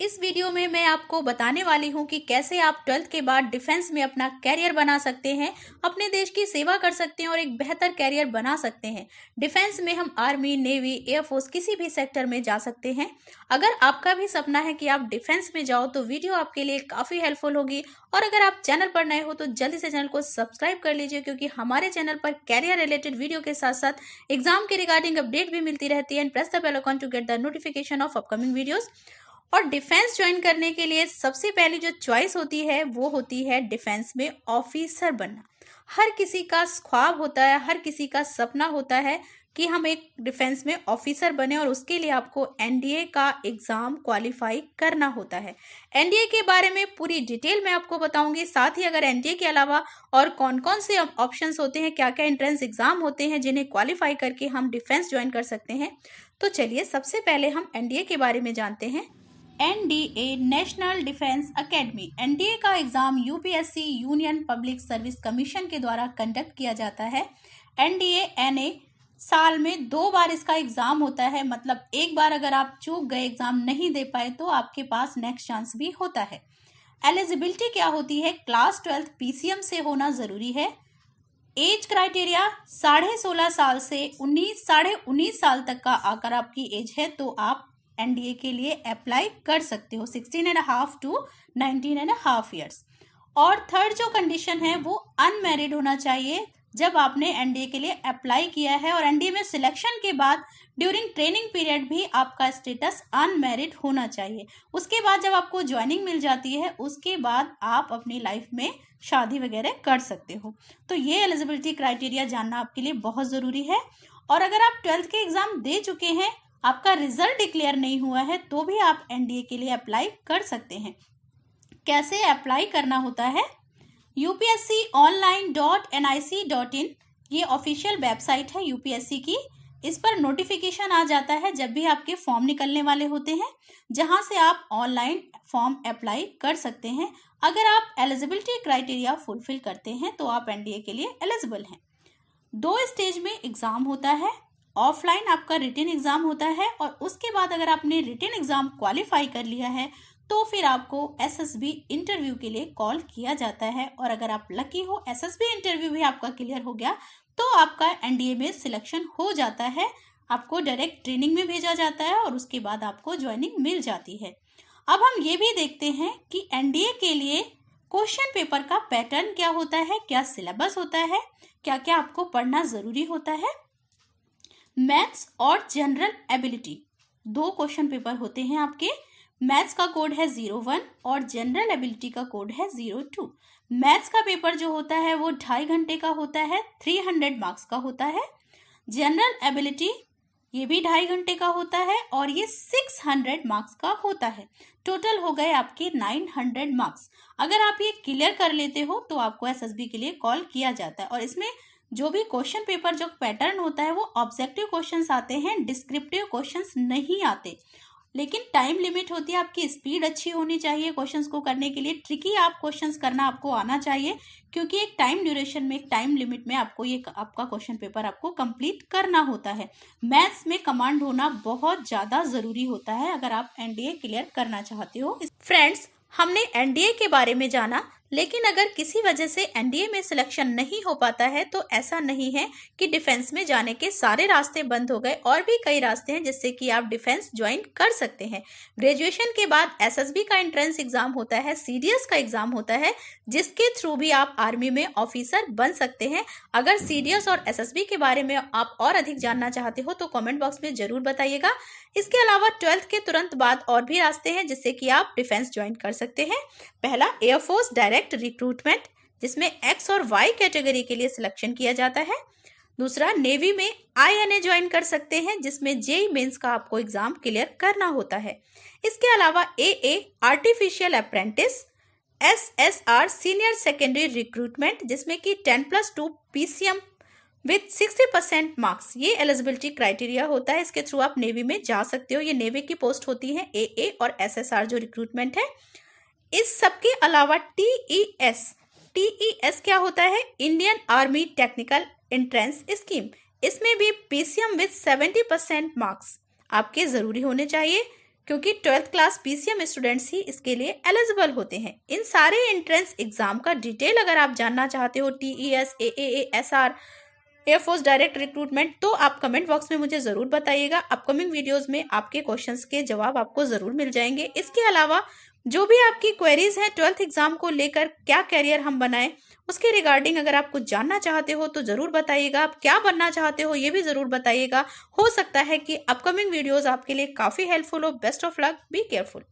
इस वीडियो में मैं आपको बताने वाली हूं कि कैसे आप 12th के बाद डिफेंस में अपना कैरियर बना सकते हैं, अपने देश की सेवा कर सकते हैं और एक बेहतर कैरियर बना सकते हैं। डिफेंस में हम आर्मी, नेवी, एयरफोर्स किसी भी सेक्टर में जा सकते हैं। अगर आपका भी सपना है कि आप डिफेंस में जाओ तो वीडियो आपके लिए काफ़ी हेल्पफुल होगी। और अगर आप चैनल पर नए हो तो जल्दी से चैनल को सब्सक्राइब कर लीजिए, क्योंकि हमारे चैनल पर कैरियर रिलेटेड वीडियो के साथ साथ एग्जाम के रिगार्डिंग अपडेट भी मिलती रहती है। And press the bell icon to get the notification of upcoming videos. और डिफेंस ज्वाइन करने के लिए सबसे पहली जो चॉइस होती है वो होती है डिफेंस में ऑफिसर बनना। हर किसी का ख्वाब होता है, हर किसी का सपना होता है कि हम एक डिफेंस में ऑफिसर बने, और उसके लिए आपको एनडीए का एग्जाम क्वालिफाई करना होता है। एनडीए के बारे में पूरी डिटेल मैं आपको बताऊंगी। साथ ही अगर एनडीए के अलावा और कौन कौन से ऑप्शंस होते हैं, क्या क्या एंट्रेंस एग्जाम होते हैं जिन्हें क्वालिफाई करके हम डिफेंस ज्वाइन कर सकते हैं, तो चलिए सबसे पहले हम एनडीए के बारे में जानते हैं। NDA national defence academy. NDA का exam UPSC union public service commission के द्वारा कंडक्ट किया जाता है। एनडीए एनए साल में 2 बार इसका एग्जाम होता है, मतलब एक बार अगर आप चूक गए, एग्जाम नहीं दे पाए, तो आपके पास नेक्स्ट चांस भी होता है। एलिजिबिलिटी क्या होती है? क्लास 12 पीसीएम से होना जरूरी है। एज क्राइटेरिया 16.5 साल से 19 साल तक का अगर आपकी एज है तो आप एनडीए के लिए अप्लाई कर सकते हो, 16.5 to 19.5 ईयर्स। और थर्ड जो कंडीशन है वो अनमैरिड होना चाहिए जब आपने एनडीए के लिए अप्लाई किया है, और एनडीए में सिलेक्शन के बाद ड्यूरिंग ट्रेनिंग पीरियड भी आपका स्टेटस अनमैरिड होना चाहिए। उसके बाद जब आपको ज्वाइनिंग मिल जाती है उसके बाद आप अपनी लाइफ में शादी वगैरह कर सकते हो। तो ये एलिजिबिलिटी क्राइटेरिया जानना आपके लिए बहुत ज़रूरी है। और अगर आप 12th के एग्ज़ाम दे चुके हैं, आपका रिजल्ट डिक्लेयर नहीं हुआ है, तो भी आप एनडीए के लिए अप्लाई कर सकते हैं। कैसे अप्लाई करना होता है? upsconline.nic.in ये ऑफिशियल वेबसाइट है यूपीएससी की। इस पर नोटिफिकेशन आ जाता है जब भी आपके फॉर्म निकलने वाले होते हैं, जहां से आप ऑनलाइन फॉर्म अप्लाई कर सकते हैं। अगर आप एलिजिबिलिटी क्राइटेरिया फुलफिल करते हैं तो आप एनडीए के लिए एलिजिबल हैं। 2 स्टेज में एग्जाम होता है। ऑफलाइन आपका रिटन एग्जाम होता है, और उसके बाद अगर आपने रिटन एग्जाम क्वालिफाई कर लिया है तो फिर आपको एसएसबी इंटरव्यू के लिए कॉल किया जाता है। और अगर आप लकी हो, एसएसबी इंटरव्यू भी आपका क्लियर हो गया, तो आपका एनडीए में सिलेक्शन हो जाता है। आपको डायरेक्ट ट्रेनिंग में भेजा जाता है और उसके बाद आपको ज्वाइनिंग मिल जाती है। अब हम ये भी देखते हैं कि एनडीए के लिए क्वेश्चन पेपर का पैटर्न क्या होता है, क्या सिलेबस होता है, क्या क्या आपको पढ़ना जरूरी होता है। मैथ्स और जनरल एबिलिटी 2 क्वेश्चन पेपर होते हैं आपके। मैथ्स का कोड है 01 और जनरल एबिलिटी का कोड है 02। मैथ्स का पेपर जो होता है वो 2.5 घंटे का होता है, 300 मार्क्स का होता है। जनरल एबिलिटी ये भी 2.5 घंटे का होता है और ये 600 मार्क्स का होता है। टोटल हो गए आपके 900 मार्क्स। अगर आप ये क्लियर कर लेते हो तो आपको एसएसबी के लिए कॉल किया जाता है। और इसमें जो भी क्वेश्चन पेपर जो पैटर्न होता है वो ऑब्जेक्टिव क्वेश्चंस आते हैं, डिस्क्रिप्टिव क्वेश्चंस नहीं आते। लेकिन टाइम लिमिट होती है, आपकी स्पीड अच्छी होनी चाहिए क्वेश्चंस को करने के लिए। ट्रिकी आप क्वेश्चंस करना आपको आना चाहिए, क्योंकि एक टाइम ड्यूरेशन में, एक टाइम लिमिट में आपको ये आपका क्वेश्चन पेपर आपको कंप्लीट करना होता है। मैथ्स में कमांड होना बहुत ज़्यादा ज़रूरी होता है अगर आप एनडीए क्लियर करना चाहते हो। फ्रेंड्स, हमने एनडीए के बारे में जाना, लेकिन अगर किसी वजह से एनडीए में सिलेक्शन नहीं हो पाता है तो ऐसा नहीं है कि डिफेंस में जाने के सारे रास्ते बंद हो गए। और भी कई रास्ते हैं जिससे कि आप डिफेंस ज्वाइन कर सकते हैं। ग्रेजुएशन के बाद एसएसबी का एंट्रेंस एग्जाम होता है, सीडीएस का एग्जाम होता है, जिसके थ्रू भी आप आर्मी में ऑफिसर बन सकते हैं। अगर सीडीएस और एसएसबी के बारे में आप और अधिक जानना चाहते हो तो कमेंट बॉक्स में जरूर बताइएगा। इसके अलावा 12th के तुरंत बाद और भी रास्ते हैं जिससे कि आप डिफेंस ज्वाइन कर सकते हैं। पहला, एयरफोर्स डायरेक्ट रिक्रूटमेंट, जिसमें एक्स और वाई कैटेगरी के लिए सिलेक्शन किया जाता है। दूसरा, नेवी में आईएनए ज्वाइन कर सकते हैं, जिसमें जेई मेंस का आपको एग्जाम क्लियर करना होता है। इसके अलावा AA artificial apprentice, SSR senior secondary recruitment, जिसमें कि 10+2 पीसीएम विथ 60% मार्क्स, ये एलिजिबिलिटी क्राइटेरिया होता है। इसके थ्रू आप नेवी में जा सकते हो। ये नेवी की पोस्ट होती है, एए और एसएसआर जो रिक्रूटमेंट है। इस सब के अलावा टीईएस क्या होता है? Indian army technical entrance scheme. इसमें भी पीसीएम विथ 70% मार्क्स आपके जरूरी होने चाहिए। क्योंकि 12th क्लास PCM स्टूडेंट्स ही इसके लिए एलिजिबल होते हैं। इन सारे एंट्रेंस एग्जाम का डिटेल अगर आप जानना चाहते हो, TES, AAA, SR, air force direct recruitment, तो आप कमेंट बॉक्स में मुझे ज़रूर बताइएगा। अपकमिंग वीडियोस में आपके क्वेश्चंस के जवाब आपको ज़रूर मिल जाएंगे। इसके अलावा जो भी आपकी क्वेरीज हैं 12th एग्जाम को लेकर, क्या कैरियर हम बनाएं, उसके रिगार्डिंग अगर आप कुछ जानना चाहते हो तो ज़रूर बताइएगा। आप क्या बनना चाहते हो ये भी ज़रूर बताइएगा। हो सकता है कि अपकमिंग वीडियोज़ आपके लिए काफ़ी हेल्पफुल हो। Best of luck, be careful.